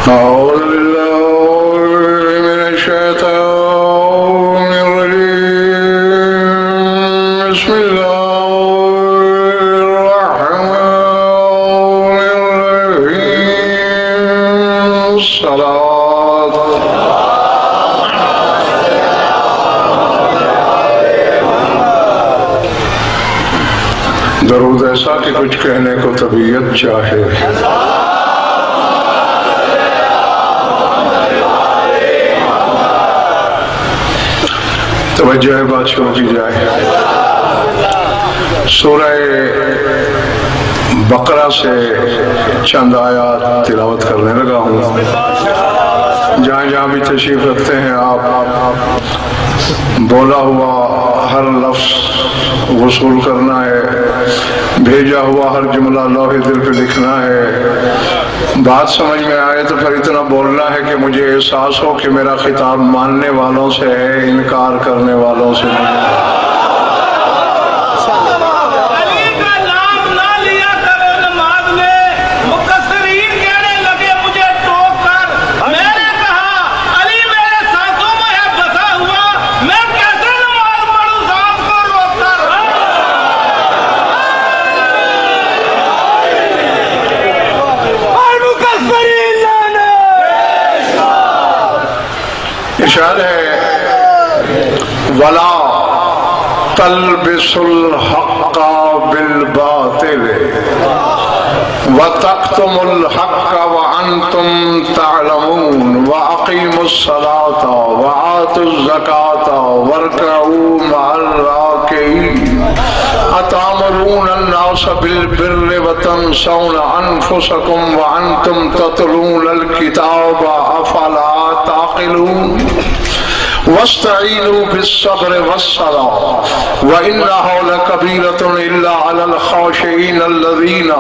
أعوذ بالله من الشيطان الرجيم بسم الله الرحمن الرحيم الصلاة درود ایسا کہ کچھ کہنے کو طبیعت چاہے توجہ بات شروع کی جائے سورہ بقرہ سے چند آیات تلاوت کرنے لگا ہوں جہاں جہاں بھی تشریف رکھتے ہیں آپ بولا ہوا ہر لفظ وصول کرنا ہے بھیجا ہوا ہر جملہ لوح دل پہ لکھنا ہے بات سمجھ میں آئے تو پھر اتنا بولنا ہے کہ مجھے احساس ہو کہ میرا خطاب ماننے والوں سے ہے انکار کرنے والوں سے نہیں ارشاد ہے وَلَا تَلْبِسُوا الْحَقَّ بِالْبَاطِلِ وَتَكْتُمُوا الْحَقَّ وَأَنْتُمْ تَعْلَمُونَ وَأَقِيمُوا الصَّلَاةَ وَآتُوا الزَّكَاةَ وَارْكَعُوا مَعَ الرَّاكِعِينَ أَتَأْمُرُونَ النَّاسَ بِالْبِرِّ وَتَنْسَوْنَ أَنفُسَكُمْ وَأَنْتُمْ تَتْلُونَ الْكِتَابَ أَفَلَا تَعْقِلُونَ وَاسْتَعِينُوا بِالصَّبْرِ وَالصَّلَاةِ وَإِنَّهَا لَكَبِيرَةٌ إِلَّا عَلَى الْخَاشِعِينَ الَّذِينَ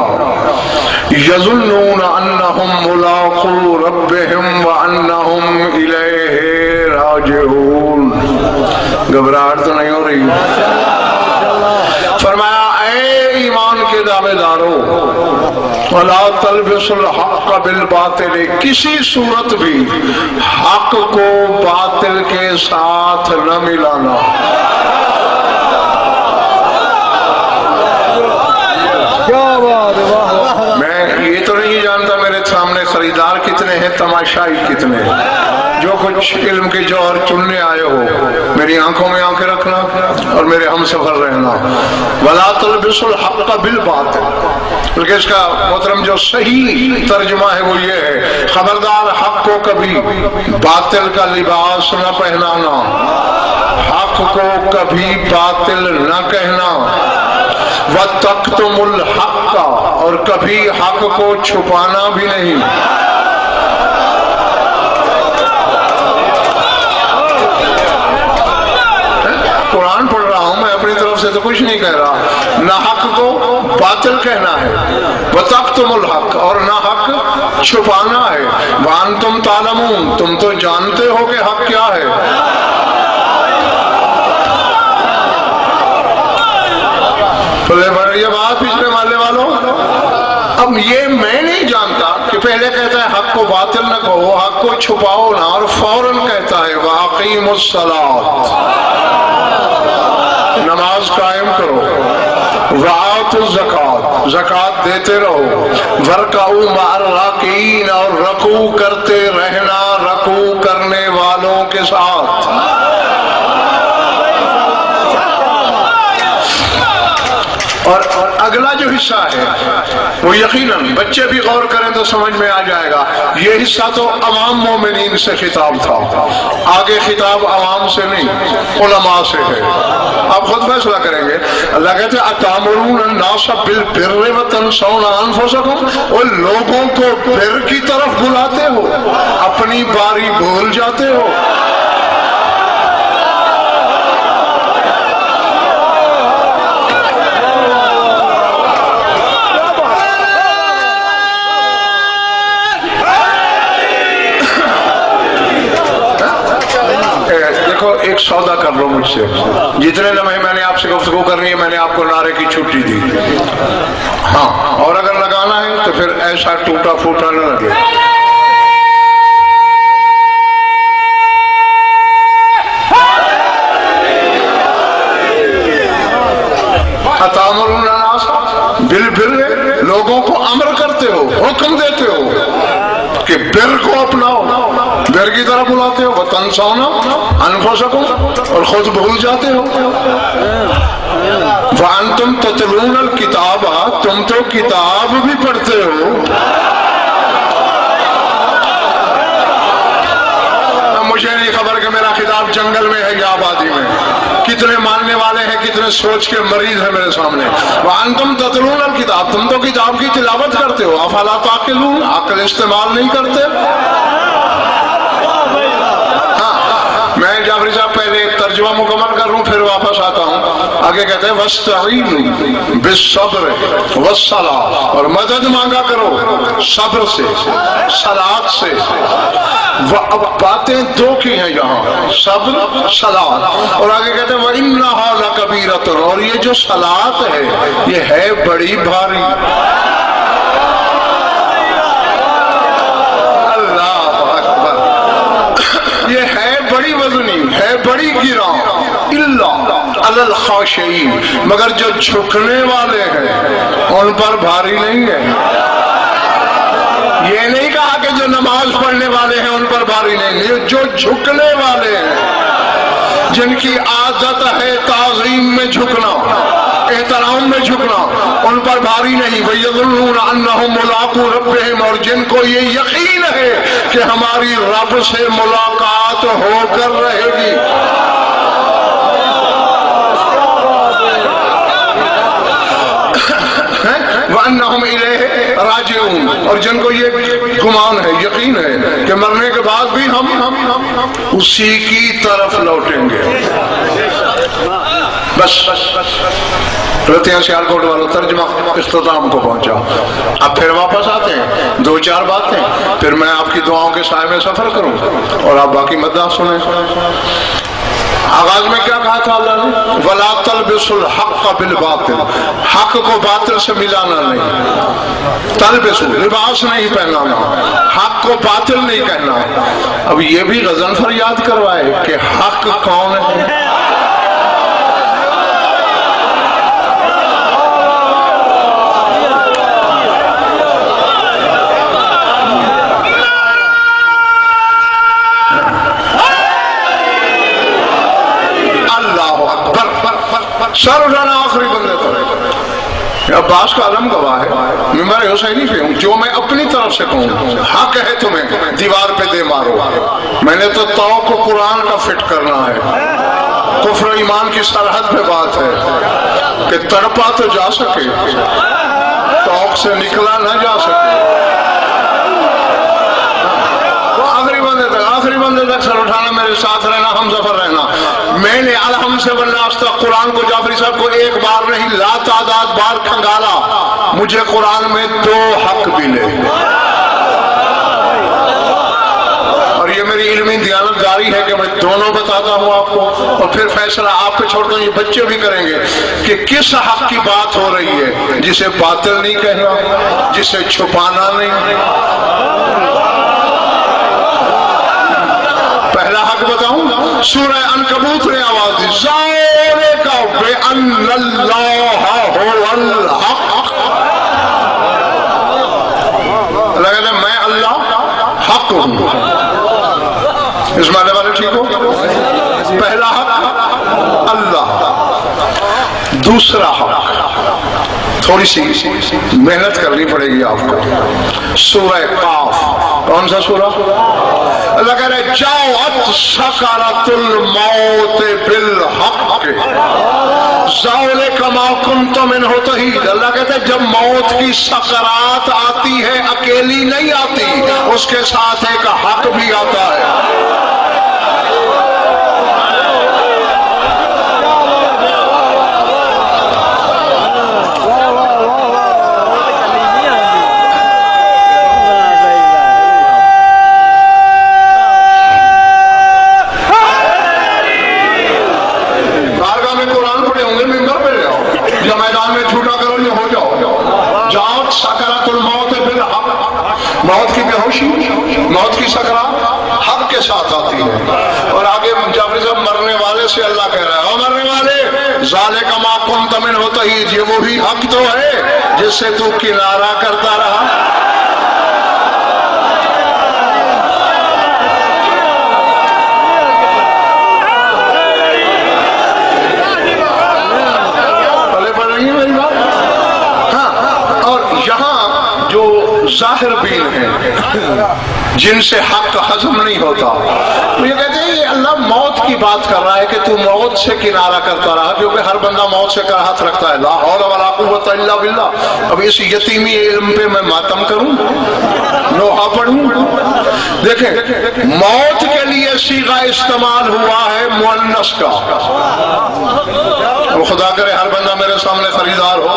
يَظُنُّونَ أَنَّهُمْ مُلَاقُو رَبِّهِمْ وَأَنَّهُمْ إِلَيْهِ راجعون گھبراہٹ تو نہیں ہو رہی فرمایا اے ایمان کے دعوے داروں وَلَا تَلْبِسُوا الْحَقَّ بِالْبَاطِلِ کسی صورت بھی حق کو باطل کے ساتھ نہ ملانا میں یہ تو نہیں جانتا میرے سامنے خریدار کتنے ہیں تماشائی کتنے ہیں جو کچھ علم کے جوہر چننے آئے ہو میری آنکھوں میں آنکھیں رکھنا اور میرے ہم سفر رہنا وَلَا تَلْبِسُوا الْحَقَّ بِالْبَاطِلِ بلکہ اس کا محترم جو صحیح ترجمہ ہے وہ یہ ہے خبردار حق کو کبھی باطل کا لباس نہ پہنانا حق کو کبھی باطل نہ کہنا وَتَكْتُمُ الْحَقَّ اور کبھی حق کو چھپانا بھی نہیں قرآن پڑھ رہا ہوں میں اپنی طرف سے تو کچھ نہیں کہہ رہا نہ حق کو باطل کہنا ہے وَتَكْتُمُ الْحَقَّ اور نہ حق چھپانا ہے وَأَنْتُمْ تَعْلَمُونَ تم تو جانتے ہو کہ حق کیا ہے یہ بات پچھلے محلے والوں اب یہ میں نہیں جانتا کہ پہلے کہتا ہے حق کو باطل نہ کہو حق کو چھپاؤ نہ اور فوراً کہتا ہے وَأَقِيمُوا الصَّلَاةَ نماز قائم کرو وَآتُوا الزَّكَاةَ زکوٰۃ دیتے رہو وَارْكَعُوا مَعَ الرَّاكِعِينَ اور رکوع کرتے رہنا رکوع کرنے والوں کے ساتھ اور اگلا جو حصہ ہے وہ یقیناً بچے بھی غور کریں تو سمجھ میں آ جائے گا یہ حصہ تو عوام مومنین سے خطاب تھا آگے خطاب عوام سے نہیں علماء سے ہے آپ خود فیصلہ کریں گے اللہ کہتے ہیں أَتَأْمُرُونَ النَّاسَ بِالْبِرِّ وَتَنْسَوْنَ أَنفُسَكُمْ اور لوگوں کو بر کی طرف بلاتے ہو اپنی باری بھول جاتے ہو ایک سودا کر لو مجھ سے جتنے لمحے میں نے آپ سے گفتگو کرنی ہے میں نے آپ کو نعرے کی چھٹی دی ہاں اور اگر لگانا ہے تو پھر ایسا ٹوٹا پھوٹا نہ لگے حکم دیتے ہو کہ بر کو اپناؤ، بر کی طرف بلاتے ہو، وَتَنْسَوْنَ أَنفُسَكُمْ، اور خود بھول جاتے ہو۔ وَأَنْتُمْ تَتْلُونَ الْكِتَابَ، تم تو کتاب بھی پڑھتے ہو۔ مجھے نہیں خبر کہ میرا خطاب جنگل میں ہے یا آبادی میں، کتنے ماننے والے ہیں، کتنے سوچ کے مریض ہیں میرے سامنے۔ وَأَنْتُمْ تَتْلُونَ الْكِتَابَ، تم تو کتاب کی تلاوت کرتے ہو۔ أَفَلَا تَعْقِلُونَ، عقل استعمال نہیں کرتے۔ میں جعفری صاحب پہلے ایک ترجمہ مکمل کر لوں پھر واپس آتا ہوں۔ آگے کہتے ہیں وَاسْتَعِینُوا بِالصَّبْرِ وَالصَّلَاةِ، اور مدد مانگا کرو صبر سے، صلاۃ سے۔ اب باتیں دو کی ہیں یہاں، صبر، صلاۃ، اور آگے کہتے ہیں وَإِنَّهَا لَكَبِيرَةٌ، اور یہ جو صلاۃ ہے یہ ہے بڑی بھاری۔ اللہ اکبر، یہ ہے بڑی وزنی، ہے بڑی گراں، الا علی الخاشعین، مگر جو جھکنے والے ہیں ان پر بھاری نہیں ہے۔ یہ نہیں کہا کہ جو نماز پڑھنے والے ہیں ان پر بھاری نہیں، جو جھکنے والے ہیں، جن کی عادت ہے تعظیم میں جھکنا، احترام میں جھکنا، ان پر بھاری نہیں۔ وَيَظُنُّونَ أَنَّهُمْ مُلَاقُو رَبِّهِمْ، اور جن کو یہ یقین ہے کہ ہماری رب سے ملاقات ہو کر رہے گی۔ وَأَنَّهُمْ إِلَيْهِ راجعون، اور جن کو یہ گمان ہے، یقین ہے کہ مرنے کے بعد بھی ہم اسی کی طرف لوٹیں گے۔ بس رتیاں سیالکوٹ والوں ترجمہ اختتام کو پہنچا۔ اب پھر واپس آتے ہیں، دو چار باتیں، پھر میں آپ کی دعاؤں کے سائے میں سفر کروں اور آپ باقی مداح سنیں۔ آغاز میں کیا کہا تھا اللہ نے؟ وَلَا تَلْبِسُوا الْحَقَّ بِالْبَاطِلِ، حق کو باطل سے ملانا نہیں، تلبسو لباس نہیں پہنانا، حق کو باطل نہیں کہنا۔ اب یہ بھی غضنفر یاد کروائے کہ حق کون ہے۔ سر اٹھانا آخری بندے پر۔ عباس کا علم گواہ ہے، ممبر حسینی پہ ہوں، جو میں اپنی طرف سے کہوں حق ہے تمہیں دیوار پہ دے مارو۔ میں نے تو توق کو قرآن کا فٹ کرنا ہے۔ کفر و ایمان کی سرحد پہ بات ہے کہ تڑپا تو جا سکے، توق سے نکلا نہ جا سکے۔ آخری بندے تک سر اٹھانا، میرے ساتھ رہنا، ہم سفر رہنا۔ میں نے الحمد سے والناس قرآن کو جعفری صاحب کو ایک بار نہیں لا تعداد بار کھنگالا، مجھے قرآن میں دو حق ملے، اور یہ میری علمی دیانت داری ہے کہ میں دونوں بتاتا ہوں آپ کو، اور پھر فیصلہ آپ پہ چھوڑتا ہوں، یہ بچے بھی کریں گے کہ کس حق کی بات ہو رہی ہے، جسے باطل نہیں کہنا، جسے چھپانا نہیں۔ پہلا حق بتاؤں، سورہ عنکبوت نے آواز دی، ذَلِكَ بِأَنَّ اللَّهَ هُوَ الْحَقُّ، اللہ کہتے ہیں میں اللہ حق ہوں۔ اس معنی والے ٹھیک ہو؟ پہلا حق اللہ، دوسرا حق تھوڑی سی محنت کرنی پڑے گی آپ کو، سورہ قاف۔ کون سا سورہ؟ اللہ کہہ رہے جاءت سکرۃ الموت بالحق ذلک ما کنت منہ تحید۔ اللہ کہتے ہیں جب موت کی سکرات آتی ہے اکیلی نہیں آتی، اس کے ساتھ ایک حق بھی آتا ہے۔ موت کی بے ہوشی، موت کی سکرات حق کے ساتھ آتی ہے۔ اور آگے جعفری صاحب مرنے والے سے اللہ کہہ رہا ہے، او مرنے والے ذالک ما کنت منہ تحید، یہ وہی حق تو ہے جس سے تو کنارہ کرتا رہا۔ ظاہر بین ہیں جن سے حق ہضم نہیں ہوتا. یہ کہتے ہیں یہ اللہ موت کی بات کر رہا ہے کہ تو موت سے کنارہ کرتا رہا، کیونکہ ہر بندہ موت سے کراہت رکھتا ہے. لا حول ولا قوت الا باللہ. اب اس یتیمی علم پہ میں ماتم کروں، نوحہ پڑھوں؟ دیکھیں موت کے لیے صیغہ استعمال ہوا ہے مؤنث کا. اب خدا کرے ہر بندہ میرے سامنے خریدار ہو.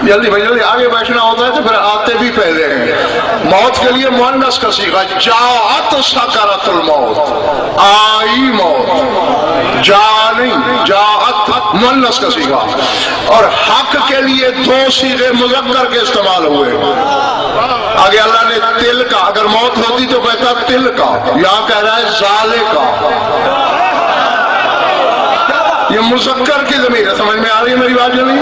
جلدی بھائی جلدی آگے بیٹھنا ہوتا ہے تو پھر آتے بھی پہلے ہیں. موت کے لیے مؤنث کا صیغہ جاءت سکرۃ الموت، آئی موت. جا نہیں، جاءت مؤنث کا صیغہ. اور حق کے لیے دو صیغے مذکر کے استعمال ہوئے. آگے اللہ نے تل کا، اگر موت ہوتی تو کہتا تل کا، یہاں کہہ رہا ہے ذالے کا. یہ مذکر کی ضمیر ہے، سمجھ میں آ رہی ہے میری بات جلدی؟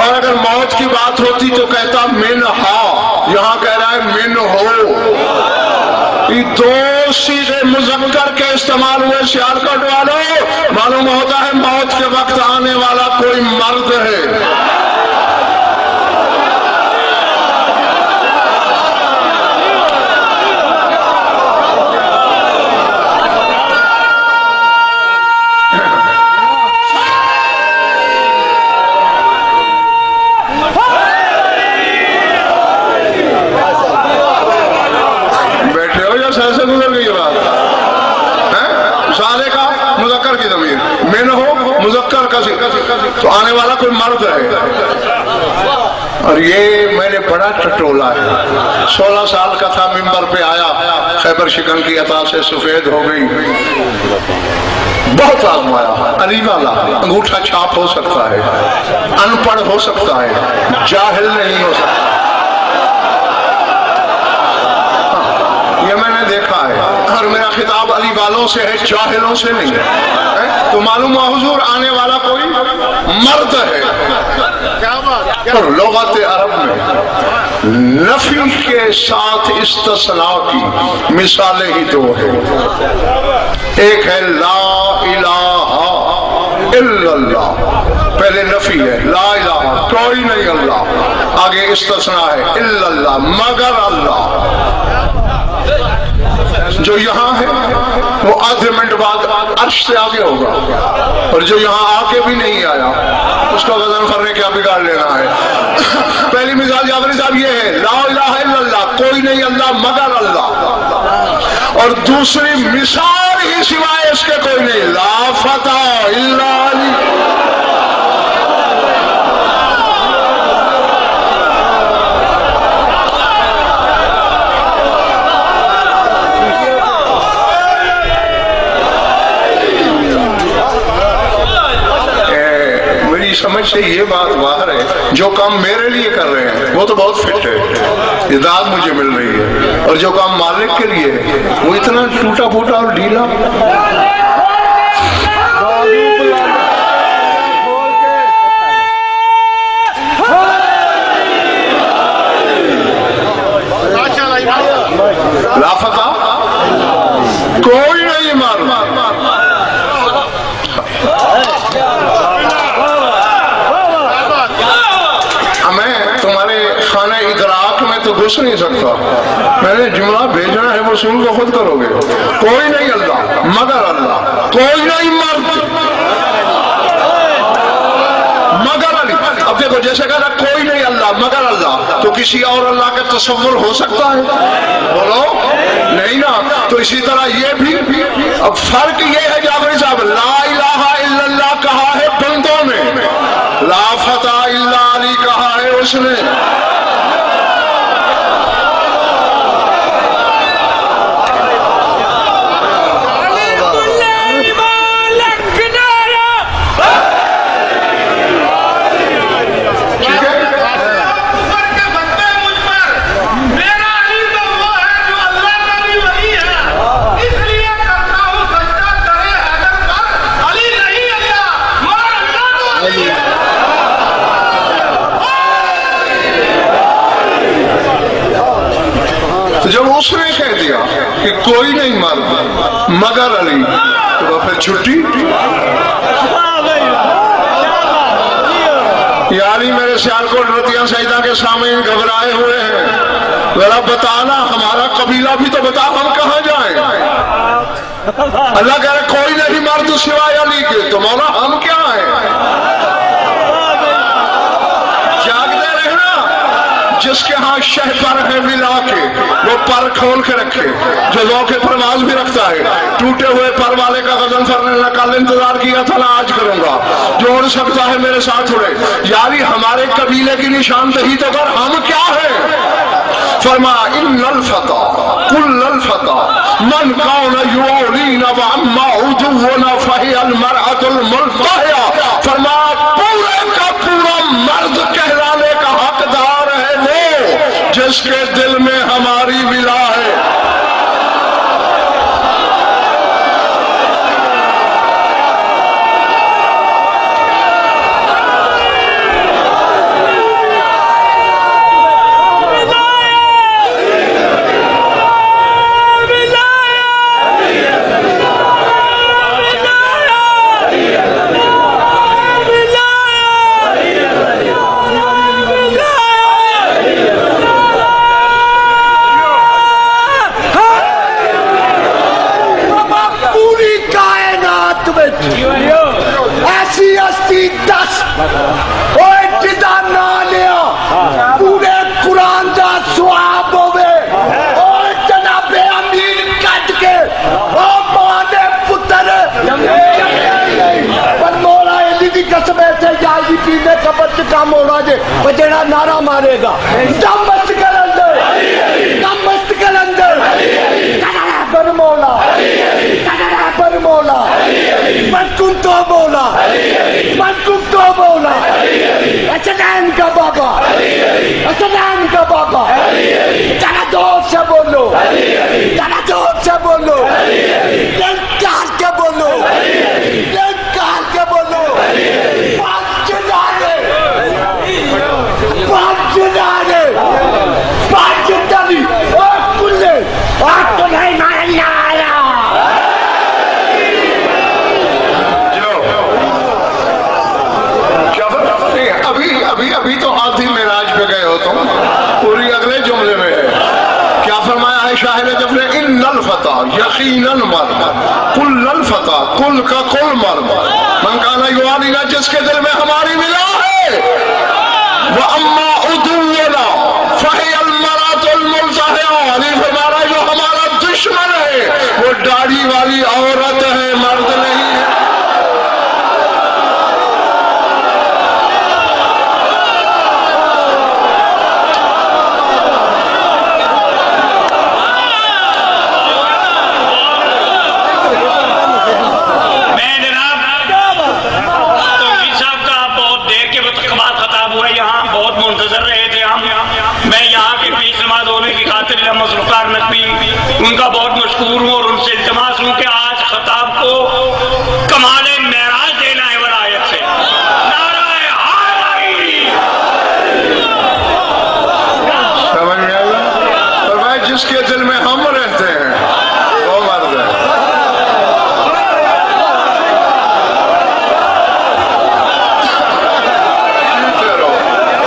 اور اگر موت کی بات ہوتی تو کہتا منہا، یہاں کہہ رہا ہے من ہو. یہ دو صیغے مذکر کے استعمال ہوئے. سیالکوٹ والوں معلوم ہوتا ہے موت کے وقت آنے والا کوئی مرد ہے. تو آنے والا کوئی مرد ہے. اور یہ میں نے بڑا ٹٹولا ہے. 16 سال کا تھا، ممبر پہ آیا، خیبر شکن کی عطا سے سفید ہو گئی. بہت آزمایا. علی والا انگوٹھا چھاپ ہو سکتا ہے، ان پڑھ ہو سکتا ہے، جاہل نہیں ہو سکتا. یہ میں نے دیکھا ہے. اور میرا خطاب علی والوں سے ہے، جاہلوں سے نہیں ہے. تو معلوم ہوا حضور آنے والا کوئی مرد ہے. اور لغت عرب میں نفی کے ساتھ استثناء کی مثالیں ہی دو ہیں. ایک ہے لا الہ الا اللہ، پہلے نفی ہے لا الہ کوئی نہیں اللہ، آگے استثناء ہے الا اللہ مگر اللہ. جو یہاں ہے وہ آدھے منٹ بعد عرش سے آگے ہوگا، اور جو یہاں آ کے بھی نہیں آیا اس کو غضنفر نے کیا بگاڑ لینا ہے. پہلی مثال جعفری صاحب یہ ہے لا الہ الا اللہ، کوئی نہیں اللہ مگر اللہ. اور دوسری مثال ہی سوائے اس کے کوئی نہیں، لا فتح الا علی. سمجھ سے یہ بات باہر ہے، جو کام میرے لیے کر رہے ہیں وہ تو بہت فٹ ہے، اطاعت مجھے مل رہی ہے. اور جو کام مالک کے لیے وہ اتنا ٹوٹا پھوٹا اور ڈھیلا. لافتہ کوئی نہیں معلوم. تو گھس نہیں سکتا. میں نے جملہ بھیجنا ہے، وصول کو خود کرو گے. کوئی نہیں اللہ مگر اللہ، کوئی نہیں مرد مگر علی. اب دیکھو جیسے کہا کوئی نہیں اللہ مگر اللہ، تو کسی اور اللہ کا تصور ہو سکتا ہے؟ بولو نہیں نا. تو اسی طرح یہ بھی. اب فرق یہ ہے جعفری صاحب، لا الہ الا اللہ کہا ہے بندوں نے، لا فتح الا علی کہا ہے اس نے. جب اس نے کہہ دیا کہ کوئی نہیں مرد مگر علی، تو پھر چھٹی. یعنی میرے سیالکوٹ رتیاں سیدہ کے سامنے گھبرائے ہوئے ہیں، ذرا بتانا ہمارا قبیلہ بھی تو بتا، ہم کہاں جائیں؟ اللہ کہہ رہے کوئی نہیں مرد سوائے علی کے، تو مولا ہم کیا ہیں؟ جاگتے رہنا، جس کے ہاں شہ پر ہے ولا کے وہ پر کھول کے رکھے، جو ذوق پرواز بھی رکھتا ہے، ٹوٹے ہوئے پر والے کا غضنفر نے کل انتظار کیا تھا، نہ آج کروں گا، جو اڑ سکتا ہے میرے ساتھ اڑے۔ یعنی ہمارے قبیلے کی نشاندہی تو کر، ہم کیا ہیں؟ فرما ان الفتى كل الفتى من كان يولين وعما عدونا فهي المرأة الملتهية، فرما پورے کا پورا مرد کہلانے کا حقدار ہے وہ جس کے دل میں ہماری ولا ہے۔ ایسی ہستی 10 جدا نہ لیا پورے قرآن دا سواب ہوئے، جناب امیر کٹ کے مانے پتر پر مولا علی دی قسم ایسے جائے بھی پینے قبر سے کام ہو رہا جے بجڑا نعرہ مارے گا دم مستقل اندر، دم مستقل اندر پر مولا پر مولا من کنتو مولا، من کنتو مولا، اسنان کا بابا، اسنان کا بابا، ذرا دور سے بولو، ذرا دور سے بولو، لنکار کے بولو، لنکار کے بولو، پانچ جنانے، پانچ جنانے، پانچ جنانے، اور کلے، اور تمہیں ماننا آیا۔ ابھی تو آدھی معراج پہ گئے ہو تم، پوری اگلے جملے میں ہے کیا فرمایا ہے شاہ نجف نے؟ ان الفتى یقیناً مرد، کل الفتى کل کا کل مرد، من کانا یوالینا جس کے دل میں ہماری ولا ہے، وَأَمَّا عُدُوَّنَا فَهِيَ الْمَرَأَةُ الْمُلْتَهِيَةُ، علی فرما رہا ہے جو ہمارا دشمن ہے وہ داڑھی والی عورت ہے، مرد نہیں ہے۔ ان کا بہت مشکور ہوں اور ان سے التماس ہوں کہ آج خطاب کو کمال معراج دینا ہے ولایت سے۔ نعرہ حیدری، سمجھ میں آیا؟ فرمایا جس کے دل میں ہم رہتے ہیں وہ مرد ہے۔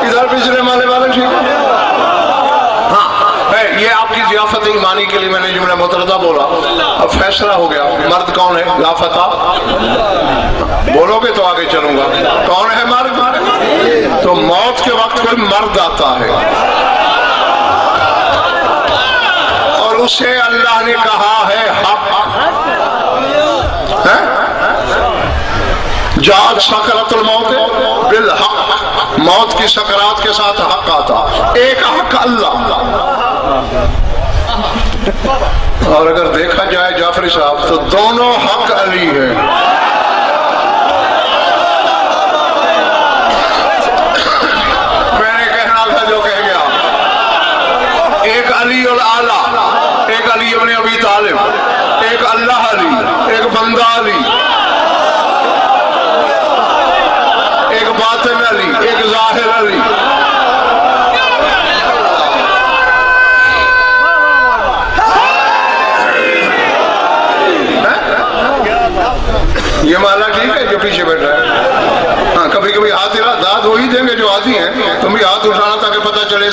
ادھر پچھلے مالے والے ٹھیک ہے؟ یہ آپ کی ضیافت ایمانی کے لیے میں نے جملہ متردہ بولا، اب فیصلہ ہو گیا مرد کون ہے؟ لافتہ بولو گے تو آگے چلوں گا۔ کون ہے مرد؟ تو موت کے وقت کوئی مرد آتا ہے اور اسے اللہ نے کہا ہے حق، جات سکرات الموت بالحق، موت کی سکرات کے ساتھ حق آتا، ایک حق اللہ۔ اور اگر دیکھا جائے جعفری صاحب تو دونوں حق علی ہیں۔ میں نے کہنا تھا جو کہہ گیا، ایک علی الاعلیٰ، ایک علی ابن ابی طالب، ایک اللہ علی، ایک بندہ علی، ایک باطن علی، ایک ظاہر علی۔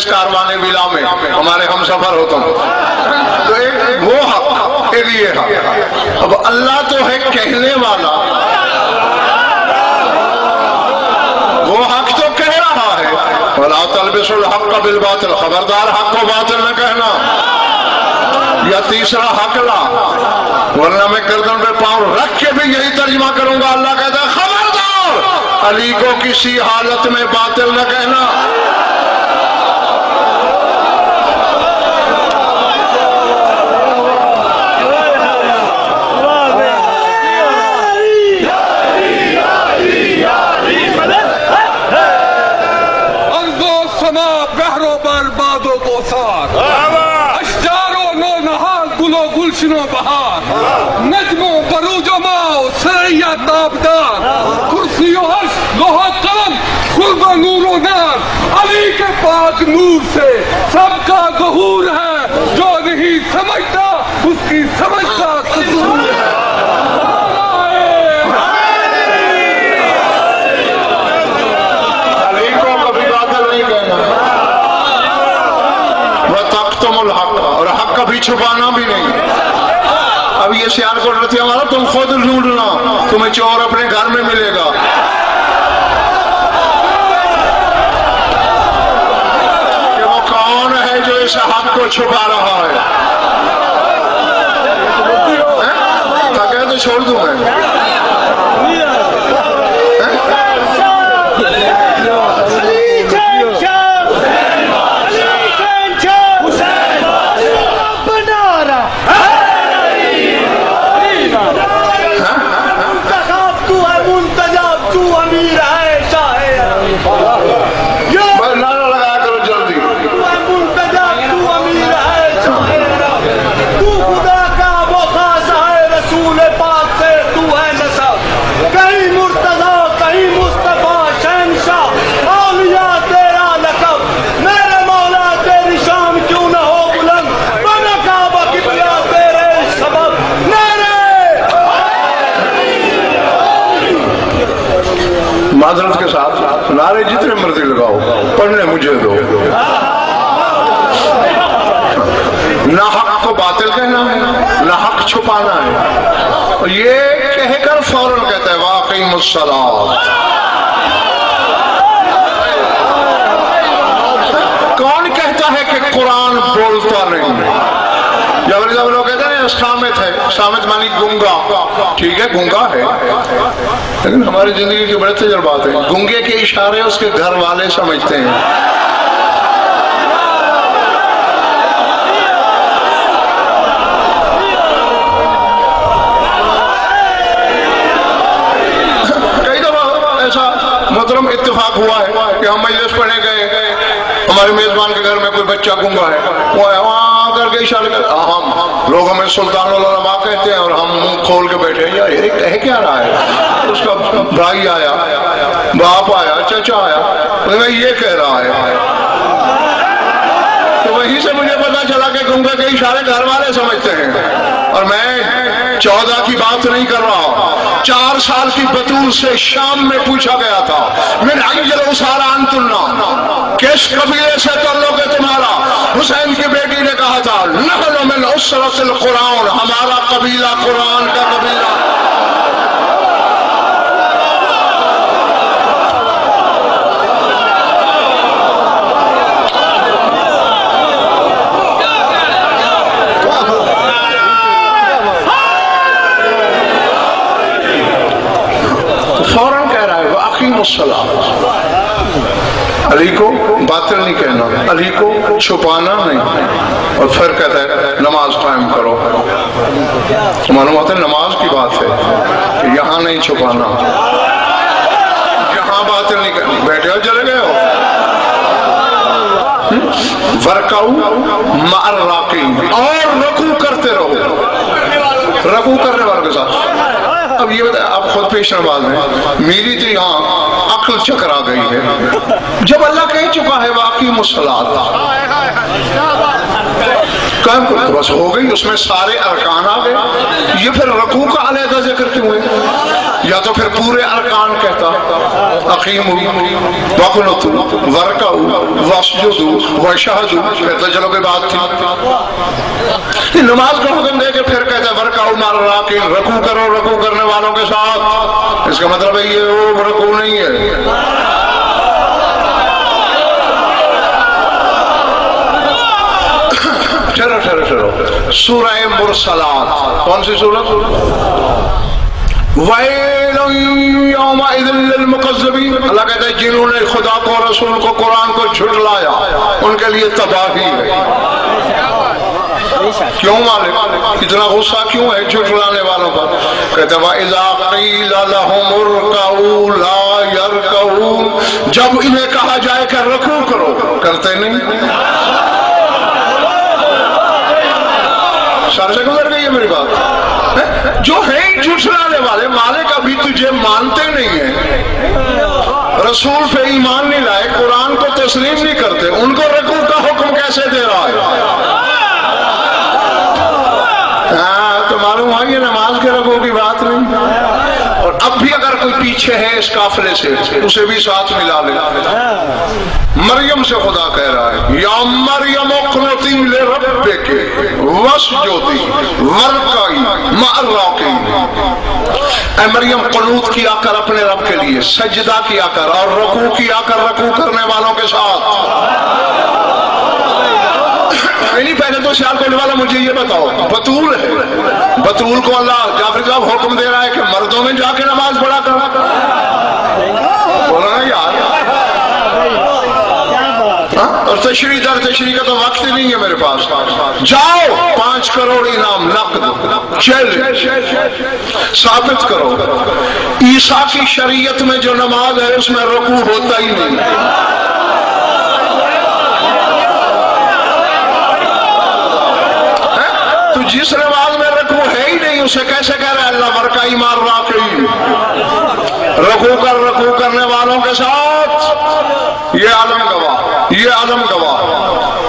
اس کاروان ولا میں ہمارے ہم سفر ہو تم. تو ایک وہ حق، ایک یہ حق. اب اللہ تو ہے کہنے والا، وہ حق تو کہہ رہا ہے وَلَا تَلْبِسُوا الْحَقَّ بِالْبَاطِلِ، خبردار حق کو باطل نہ کہنا. یا تیسرا حق لا، ورنہ میں گردن پہ پاؤں رکھ کے بھی یہی ترجمہ کروں گا. اللہ کہتا ہے خبردار علی کو کسی حالت میں باطل نہ کہنا. گلشن و بہار، نجم و بروج و ماء سریا تابدار، کرسی و عرش لوح قلم خلب و نور و نار. علی کے پاک نور سے سب کا ظہور ہے، جو نہیں سمجھتا اس کی سمجھ کا قصور ہے. علی کو کبھی باطل نہیں کہنا. وَتَقْتُمُ الْحَقَّ، اور حق کبھی چھپانا بھی نہیں. اب یہ سیار کو رہتی ہے ہمارا، تم خود ڈھونڈنا، تمہیں چور اپنے گھر میں ملے گا. کہ وہ کون ہے جو اس حق کو چھپا رہا ہے. کہہ تو چھوڑ دوں میں. معذرت کے ساتھ نعرے جتنے مرضی لگاؤ، پڑھنے مجھے دو. نہ حق کو باطل کہنا ہے، نہ حق چھپانا ہے. اور یہ کہہ کر فوراً کہتا ہے وَأَقِیمُوا الصَّلَاةَ. کون کہتا ہے کہ قرآن بولتا نہیں؟ جب لوگ کہتے ہیں سامت ہے، سامت معنی گنگا. ٹھیک ہے گنگا ہے، لیکن ہماری زندگی کے بڑے تجربات ہیں. گنگے کے اشارے اس کے گھر والے سمجھتے ہیں. کئی دفعہ ایسا محترم اتفاق ہوا ہے کہ ہم مجلس پڑھنے گئے، ہمارے میزبان کے گھر میں کوئی بچہ گنگا ہے، وہ وہاں کر کے اشارے کر، ہم لوگ ہمیں سلطان العلماء کہتے ہیں اور ہم منہ کھول کے بیٹھے ہیں. یہ کہہ کیا رہا ہے؟ اس کا بھائی آیا، باپ آیا، چچا آیا، یہ کہہ رہا ہے. تو وہیں سے مجھے پتا چلا کہ گنگا کے اشارے گھر والے سمجھتے ہیں. اور میں 14 کی بات نہیں کر رہا، 4 سال کی بطول سے شام میں پوچھا گیا تھا من عجل اسارا انتنا، کس قبیلے سے تعلق ہے تمہارا؟ حسین کی بیٹی نے کہا تھا نحن من اسرت القرآن، ہمارا قبیلہ قرآن کا قبیلہ. فوراً کہہ رہا ہے وَأَقِیمُوا الصَّلَاةَ. علی کو باطل نہیں کہنا، علی کو چھپانا نہیں. اور پھر کہتا ہے نماز قائم کرو. معلوم ہوتا ہے نماز کی بات ہے کہ یہاں نہیں چھپانا، یہاں باطل نہیں کرنا. بیٹھے ہو چلے گئے ہو. وَرْكَعُوا مَعَ الرَّاكِعِينَ، اور رکوع کرتے رہو رکوع کرنے والوں کے ساتھ. اب یہ بتائیں آپ خود پیش نماز ہیں، میری تو یہاں عقل چکرا گئی ہے. جب اللہ کہہ چکا ہے وَأَقِیمُوا الصَّلَاةَ، قائم کرو تو بس ہو گئی، اس میں سارے ارکان آ گئے. یہ پھر رکوع کا علیحدہ ذکر کیوں ہے؟ یا تو پھر پورے ارکان کہتا اقیموا وقنتوا وارکعوا واسجدوا واشہدوا، پھر تو چلو کوئی بات تھی. نماز کا حکم دے کے پھر کہتا ہے وارکعوا مع الراکعین، رکوع کرو رکوع کرنے والوں کے ساتھ. اس کا مطلب ہے یہ وہ رکوع نہیں ہے. چلو سورہ مرسلات، کون سی سورت؟ وَيْلٌ يَوْمَئِذٍ لِّلْمُكَذِّبِينَ. اللہ کہتا ہے جنہوں نے خدا کو رسول کو قرآن کو جھٹلایا ان کے لیے تباہی ہے. کیوں مالک اتنا غصہ کیوں ہے جھٹلانے والوں کا؟ کہتا ہے وَإِذَا قِيلَ لَهُمُ ارْكَعُوا لَا يَرْكَعُونَ. جب انہیں کہا جائے کہ رکوع کرو کرتے نہیں. سر سے گزر گئی ہے میری بات. جو ہیں جھٹلانے والے، مالک ابھی تجھے مانتے نہیں ہیں، رسول پہ ایمان نہیں لائے، قرآن کو تسلیم نہیں کرتے، ان کو رکوع کا حکم کیسے دے رہا ہے؟ تو معلوم ہوا یہ نماز کے رکوع کی بات نہیں. اور اب بھی اگر کوئی پیچھے ہے اس قافلے سے اسے بھی ساتھ ملا لے. مریم سے خدا کہہ رہا ہے یا مریم اقنتی لربک واسجدی وارکعی مع الراکعین. اے مریم قنوت کیا کر اپنے رب کے لیے، سجدہ کیا کر اور رکوع کیا کر رکوع کرنے والوں کے ساتھ. نہیں پہلے تو سیال کرنے والا مجھے یہ بتاؤ، بطول ہے، بطول کو اللہ جعفر صاحب حکم دے رہا ہے کہ مردوں میں جا کے نماز پڑھا کر. بولا نا یار. اور تشریح در تشریح کا تو وقت ہی نہیں ہے میرے پاس. جاؤ 5 کروڑ انعام نقد چیلنج ثابت کرو عیسیٰ کی شریعت میں جو نماز ہے اس میں رکوع ہوتا ہی نہیں. تو جس نماز میں رکوع ہے ہی نہیں اسے کیسے کہہ رہے اللہ وارکعوا مع الراکعین، رکوع کرنے والوں کے ساتھ. یہ عالم گواہ، یہ عالم گواہ.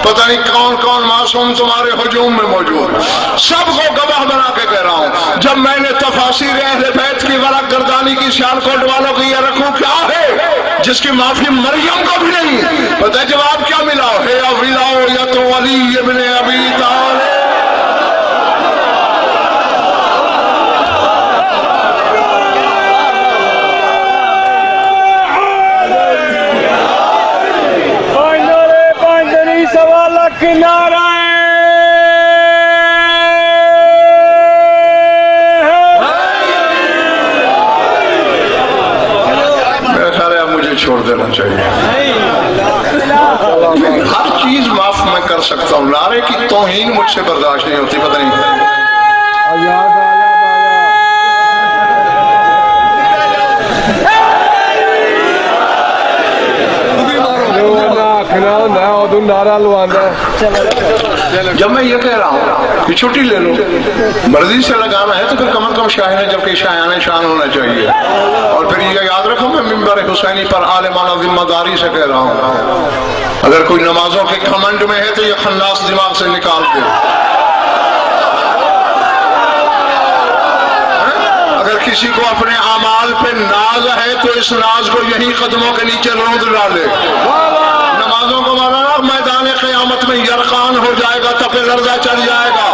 پتہ نہیں کون کون معصوم تمہارے ہجوم میں موجود، سب کو گواہ بنا کے کہہ رہا ہوں. جب میں نے تفاسیر اہل بیت کی ورق گردانی کی سیالکوٹ والوں کی یہ رکوع کیا ہے جس کی معافی مریم کو بھی نہیں، پتہ ہے جواب کیا ملا؟ ہے ولایت علی ابن ابی طالب. کنارہ میرا خیال ہے اب مجھے چھوڑ دینا چاہیے. ہر چیز معاف میں کر سکتا ہوں، نعرے کی توہین مجھ سے برداشت نہیں ہوتی. پتہ نہیں جب میں یہ کہہ رہا ہوں کہ چھٹی لے لو، مرضی سے لگانا ہے تو پھر کم از کم شاہین جبکہ شایان شان ہونا چاہیے. اور پھر یہ یاد رکھو میں منبر حسینی پر عالمانہ ذمہ داری سے کہہ رہا ہوں، اگر کوئی نمازوں کے کھمنڈ میں ہے تو یہ خناس دماغ سے نکال دے. اگر کسی کو اپنے اعمال پہ ناز ہے تو اس ناز کو یہی قدموں کے نیچے روند ڈالے. نمازوں کو مانا میدان قیامت میں یرقان ہو جائے گا، تپے لرزہ چڑھ جائے گا.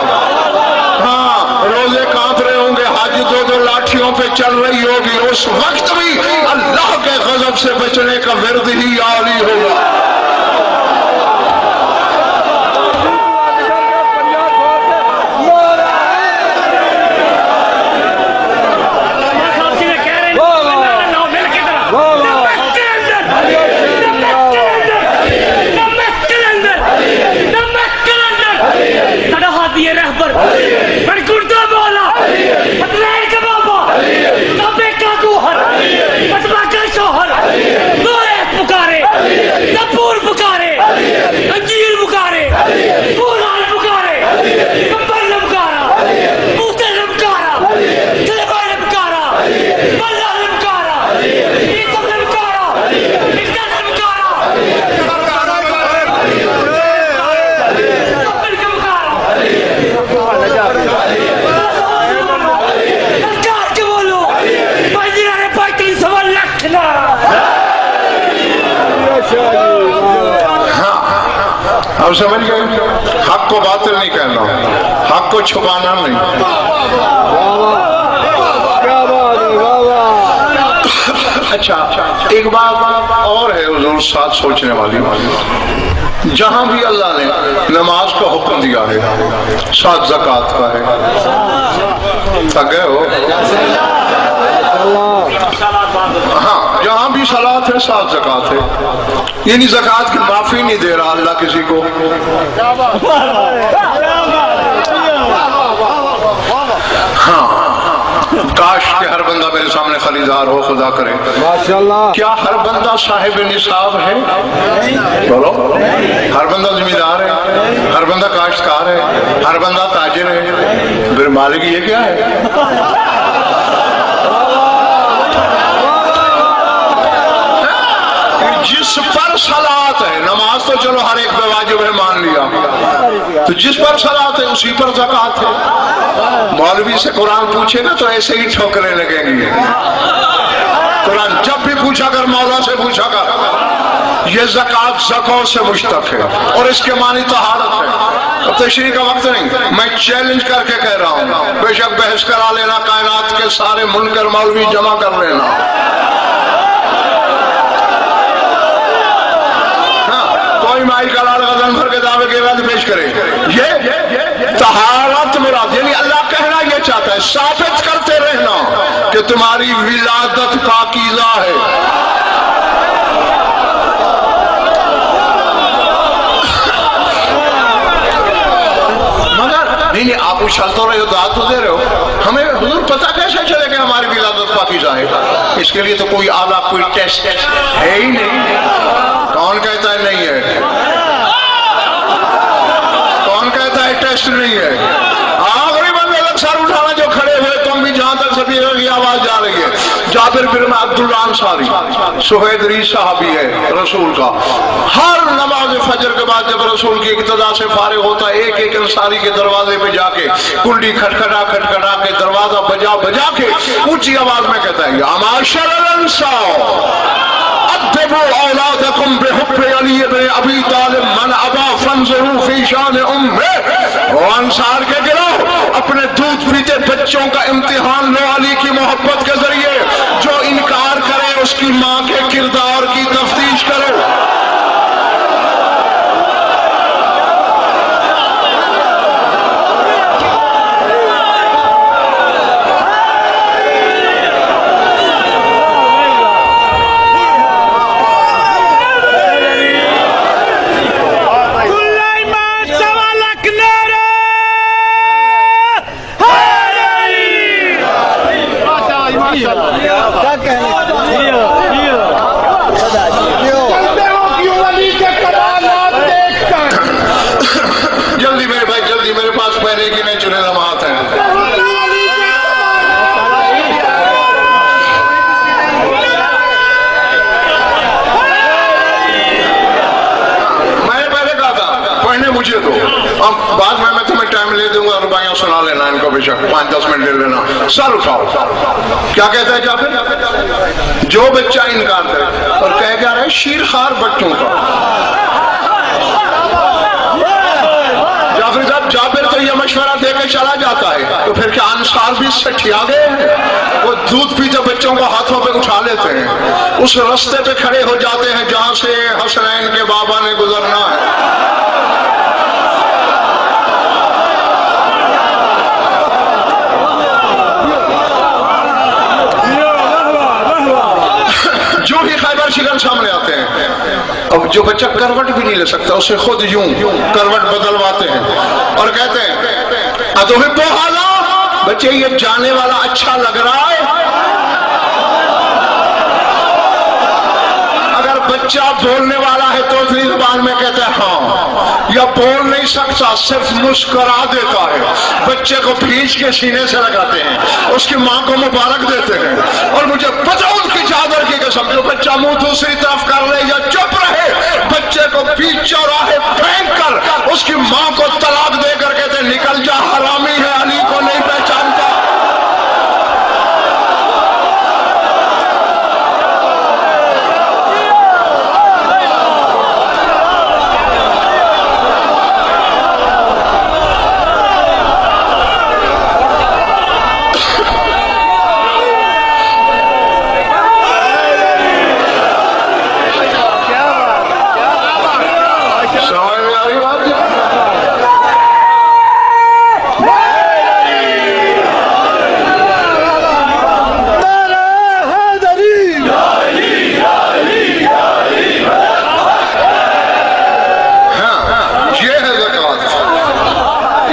ہاں روزے کانپ رہے ہوں گے، حج 2 لاٹھیوں پہ چل رہی ہوگی، اس وقت بھی اللہ کے غضب سے بچنے کا ورد ہی عالی ہوگا. حق کو باطل نہیں کہنا، حق کو چھپانا نہیں۔ اچھا ایک بات اور ہے حضور ساتھ سوچنے والی، جہاں بھی اللہ نے نماز کا حکم دیا ہے ساتھ زکوٰۃ کا ہے، تھک گئے ہو؟ ہاں جہاں بھی صلاۃ ہے ساتھ زکوٰۃ ہے، یعنی زکوٰۃ کی معافی نہیں دے رہا اللہ کسی کو۔ ہاں کاش کہ ہر بندہ میرے سامنے خریدار ہو، خدا کرے۔ کیا ہر بندہ صاحب نصاب ہے؟ بولو، ہر بندہ زمیندار ہے، ہر بندہ کاشتکار ہے، ہر بندہ تاجر ہے، پھر مالک یہ کیا ہے؟ جس پر صلاۃ ہے، نماز تو چلو ہر ایک پہ واجب ہے مان لیا، تو جس پر صلاۃ ہے اسی پر زکوٰۃ ہے۔ مولوی سے قرآن پوچھے نا تو ایسے ہی ٹھوکریں لگیں گے۔ قرآن جب بھی پوچھا کر، مولا سے پوچھا کر، یہ زکوٰۃ زکو سے مشتق ہے اور اس کے معنی طہارت ہے۔ اب تشریح کا وقت نہیں، میں چیلنج کر کے کہہ رہا ہوں، بے شک بحث کرا لینا، کائنات کے سارے منکر مولوی جمع کر لینا، کوئی مائی کا لال غزن بھر کے دعوے کے بعد پیش کرے۔ یہ طہارت مراد، یعنی اللہ کہنا یہ چاہتا ہے ثابت کرتے رہنا کہ تمہاری ولادت پاکیزہ ہے۔ مگر نہیں آپ اچھل تو رہے ہو، دعا تو دے رہے ہو، ہمیں حضور پتہ کیسے چلے کہ ہماری ولادت پاکیزہ ہے؟ اس کے لیے تو کوئی آلہ، کوئی ٹیسٹ ہے ہی نہیں۔ کون کہتا ہے نہیں ہے؟ کون کہتا ہے ٹیسٹ نہیں ہے؟ آخری بندے لگ سر اٹھانا جو کھڑے ہوئے، تم بھی جہاں تک سبھی کی آواز جا رہی ہے۔ جابر بن عبداللہ انصاری سہیدری صحابی ہے رسول کا، ہر نماز فجر کے بعد جب رسول کی اقتداء سے فارغ ہوتا ہے، ایک ایک انصاری کے دروازے پہ جا کے کنڈی کھٹکھٹا کھٹکھٹا کے دروازہ بجا بجا کے اونچی آواز میں کہتا ہے، یا معاشر الانصار ادبوا اولادکم بحب علی بن ابی طالب من ابا فانظروا فی شان امہ۔ وہ انصار کے گروہ، اپنے دودھ پیتے بچوں کا امتحان لو علی کی محبت کے ذریعے، جو انکار کرے اس کی ماں کے کردار کی تفتیش کرو۔ جلدی میرے بھائی جلدی، میرے پاس پہلے کی نہیں چنے لمحات ہیں۔ میں نے پہلے کہا تھا پڑھنے مجھے دو، اب بعد میں تمہیں ٹائم لے دوں گا، ربائیاں سنا لینا ان کو، بے شک 5-10 منٹ لے لینا۔ سر اٹھاؤ، کیا کہتا ہے جابر؟ جو بچہ انکار کرے اور کہہ کیا رہے شیرخوار بچوں کا۔ جابر تو یہ مشورہ دے کے چلا جاتا ہے، تو پھر کیا انصار بھی سٹھیا گئے ہیں؟ وہ دودھ پیتے بچوں کو ہاتھوں پہ اٹھا لیتے ہیں، اس رستے پہ کھڑے ہو جاتے ہیں جہاں سے حسنین کے بابا نے گزرنا ہے۔ جو ہی خیبر شکن سامنے آتے ہیں، اب جو بچہ کروٹ بھی نہیں لے سکتا اسے خود یوں کروٹ بدلواتے ہیں اور کہتے ہیں اتحب ھذا، بچے یہ جانے والا اچھا لگ رہا ہے؟ اگر بچہ بولنے والا ہے تو اپنی زبان میں کہتا ہے ہاں، یا بول نہیں سکتا صرف مسکرا دیتا ہے، بچے کو کھینچ کے سینے سے لگاتے ہیں، اس کی ماں کو مبارک دیتے ہیں، اور مجھے پتہ اس کی چادر کی قسم جو بچہ منہ دوسری طرف کر لے یا چپ رہے، بچے کو بیچ چوراہے پھینک کر اس کی ماں کو طلاق دے کر کہتے ہیں نکل جا حرامی ہے، علی کو نہیں پہچانتا۔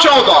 14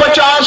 50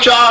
4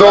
2